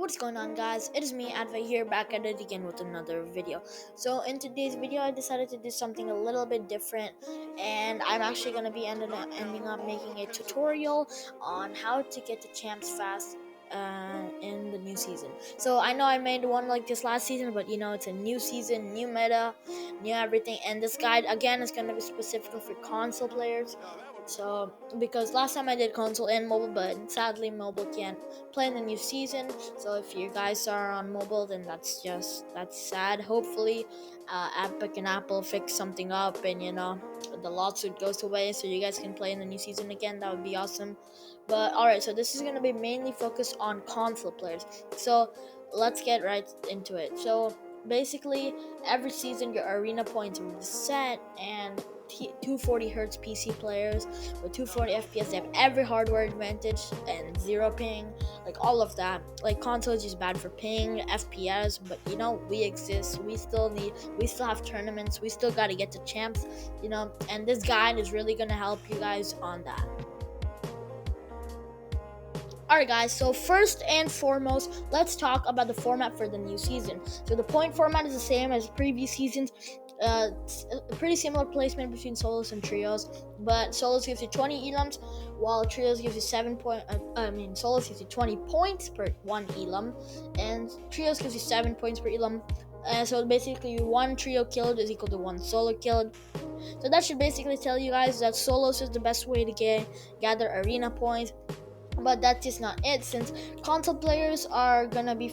What's going on, guys? It is me, Adva, here, back at it again with another video. So in today's video, I decided to do something a little bit different, and I'm actually going to be ending up making a tutorial on how to get the champs fast in the new season. So I know I made one like this last season, but it's a new season, new meta, new everything, and this guide again is going to be specifically for console players. So because last time I did console and mobile, but sadly mobile can't play in the new season. So if you guys are on mobile, then that's sad. Hopefully Epic and Apple fix something up, and the lawsuit goes away so you guys can play in the new season again. That would be awesome. But alright, so this is going to be mainly focused on console players, so let's get right into it. So basically every season your arena points are set, and 240 hertz PC players with 240 FPS, they have every hardware advantage and zero ping, like all of that. Like console is just bad for ping, FPS, but we exist. We still have tournaments. We still got to get to champs, and this guide is really gonna help you guys on that. Alright guys, so first and foremost, let's talk about the format for the new season. So the point format is the same as previous seasons. It's a pretty similar placement between solos and trios, but solos gives you 20 elums, while trios gives you solos gives you 20 points per one elam, and trios gives you 7 points per elam. So basically, one trio killed is equal to one solo killed. So that should basically tell you guys that solos is the best way to gather arena points. But that's just not it, since console players are gonna be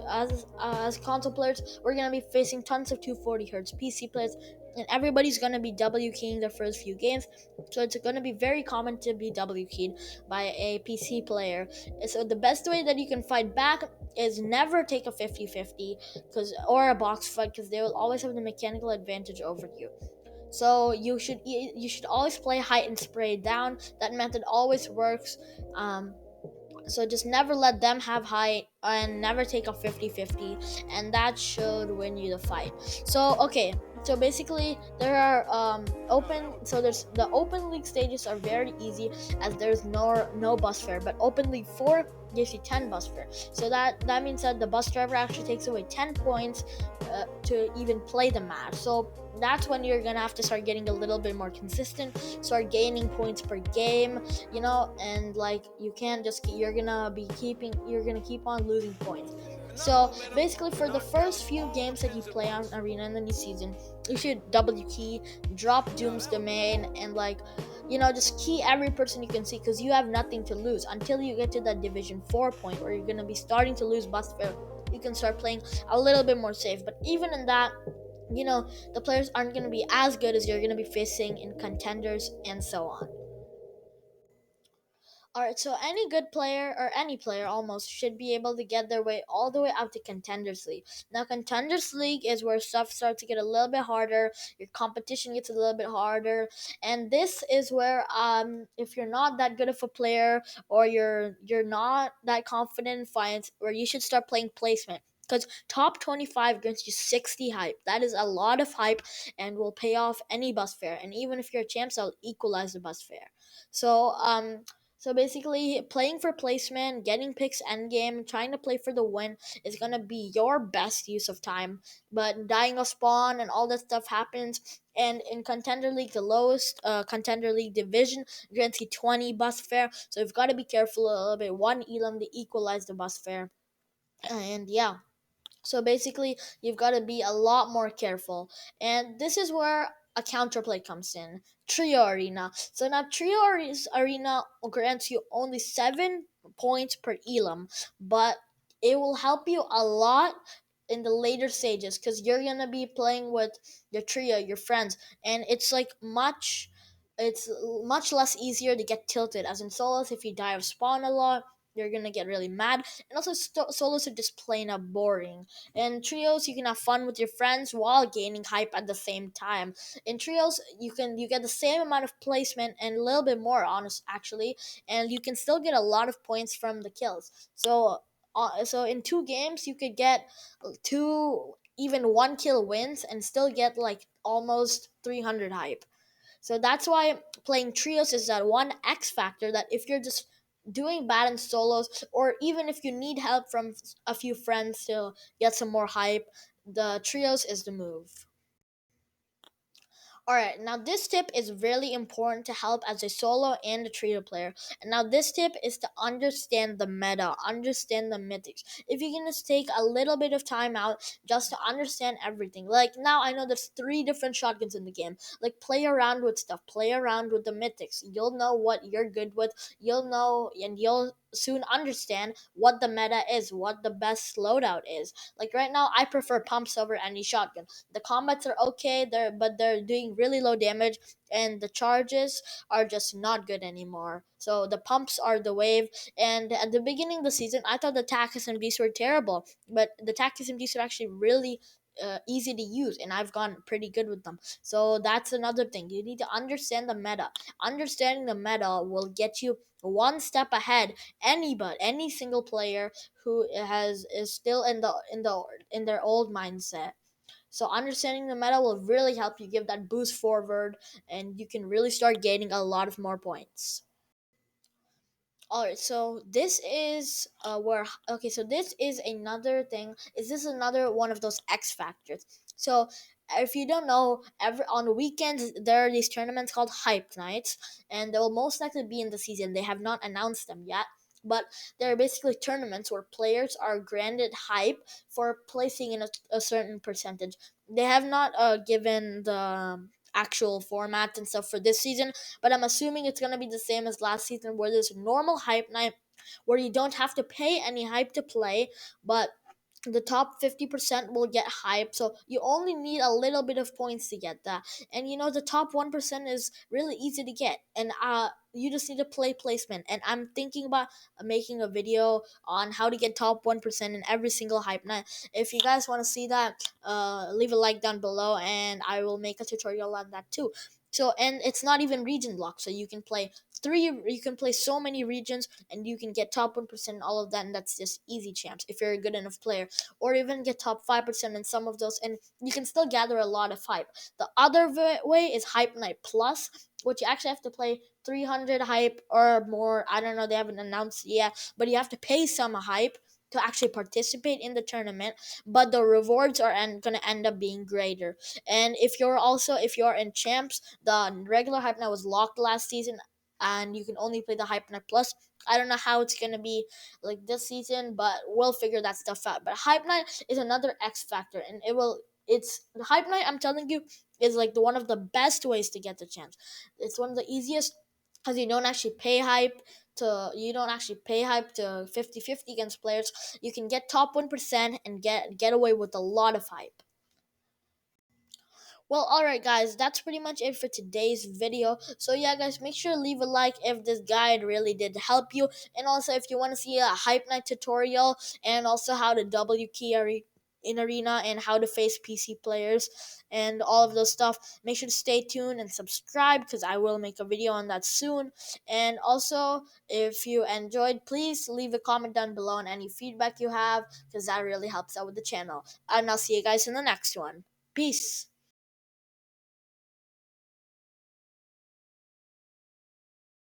as console players, we're gonna be facing tons of 240 hertz PC players, and everybody's gonna be W keying their first few games. So it's gonna be very common to be W keyed by a PC player. So the best way that you can fight back is never take a 50-50 or a box fight, because they will always have the mechanical advantage over you. So you should always play height and spray down. That method always works. So just never let them have height and never take a 50-50, and that should win you the fight. So okay, so basically there are there's the open league stages are very easy, as there's no bus fare, but open league 4 gives you 10 bus fare. So that means that the bus driver actually takes away 10 points to even play the match. So that's when you're gonna have to start getting a little bit more consistent, start gaining points per game, and like you can't just you're gonna keep on losing points. So basically, for the first few games that you play on arena in the new season, you should W key, drop Doom's domain, and just key every person you can see, because you have nothing to lose until you get to that division 4 point where you're gonna be starting to lose bus fare. You can start playing a little bit more safe, but even in that, the players aren't going to be as good as you're going to be facing in contenders and so on. Alright, so any good player, or any player almost, should be able to get their way all the way up to Contenders League. Now, Contenders League is where stuff starts to get a little bit harder, your competition gets a little bit harder, and this is where if you're not that good of a player, or you're not that confident in fights, where you should start playing placement. Because top 25 grants you 60 hype. That is a lot of hype and will pay off any bus fare. And even if you're a champ, that'll equalize the bus fare. So basically, playing for placement, getting picks endgame, trying to play for the win is gonna be your best use of time. But dying of spawn and all that stuff happens. And in Contender League, the lowest Contender League division grants you 20 bus fare. So you've got to be careful a little bit. One elam to equalize the bus fare. And yeah. So basically, you've got to be a lot more careful. And this is where a counterplay comes in. Trio Arena. So now Arena grants you only 7 points per elam, but it will help you a lot in the later stages, because you're going to be playing with your trio, your friends, and it's much less easier to get tilted. As in solos, if you die of spawn a lot, you're gonna get really mad. And also, solos are just plain up boring. In trios, you can have fun with your friends while gaining hype at the same time. In trios, you get the same amount of placement and a little bit more, honest actually, and you can still get a lot of points from the kills. So in 2 games, you could get 1 kill wins and still get like almost 300 hype. So that's why playing trios is that one X factor, that if you're just doing bad in solos, or even if you need help from a few friends to get some more hype, the trios is the move. All right, now this tip is really important to help as a solo and a trio player. And now this tip is to understand the meta, understand the mythics. If you can just take a little bit of time out just to understand everything. Like now I know there's three different shotguns in the game. Like play around with stuff, play around with the mythics. You'll know what you're good with. You'll know and you'll soon understand what the meta is, what the best loadout is. Like right now I prefer pumps over any shotgun. The combats are okay, they're doing really low damage, and the charges are just not good anymore. So the pumps are the wave. And at the beginning of the season, I thought the tac SMGs were terrible, but the tac SMGs are actually really easy to use, and I've gotten pretty good with them. So that's another thing. You need to understand the meta. Understanding the meta will get you one step ahead any single player who has is still in their old mindset. So understanding the meta will really help you give that boost forward, and you can really start gaining a lot of more points. All right, so this is where okay, so this is another thing. Is this another one of those X factors? So if you don't know, every on the weekends there are these tournaments called hype nights, and they will most likely be in the season. They have not announced them yet, but they're basically tournaments where players are granted hype for placing in a certain percentage. They have not given the actual format and stuff for this season, but I'm assuming it's gonna be the same as last season, where there's a normal hype night where you don't have to pay any hype to play, but the top 50% will get hype. So you only need a little bit of points to get that. And you know, the top 1% is really easy to get. And you just need to play placement. And I'm thinking about making a video on how to get top 1% in every single hype night. If you guys want to see that, leave a like down below, and I will make a tutorial on that too. So, and it's not even region block, so you can play so many regions, and you can get top 1% all of that, and that's just easy champs if you're a good enough player, or even get top 5% in some of those, and you can still gather a lot of hype. The other way is Hype Night Plus, which you actually have to play 300 hype or more. I don't know, they haven't announced it yet, but you have to pay some hype to actually participate in the tournament, but the rewards are going to end up being greater. And if you're in champs, the regular hype night was locked last season, and you can only play the hype night plus. I don't know how it's gonna be like this season, but we'll figure that stuff out. But hype night is another X factor, and it's the hype night, I'm telling you, is like the one of the best ways to get the chance. It's one of the easiest, because you don't actually pay hype to 50-50 against players. You can get top 1% and get away with a lot of hype. Well, alright guys, that's pretty much it for today's video. So yeah guys, make sure to leave a like if this guide really did help you. And also if you want to see a Hype Night tutorial, and also how to W key in arena, and how to face PC players and all of those stuff, make sure to stay tuned and subscribe, because I will make a video on that soon. And also, if you enjoyed, please leave a comment down below on any feedback you have, because that really helps out with the channel. And I'll see you guys in the next one. Peace.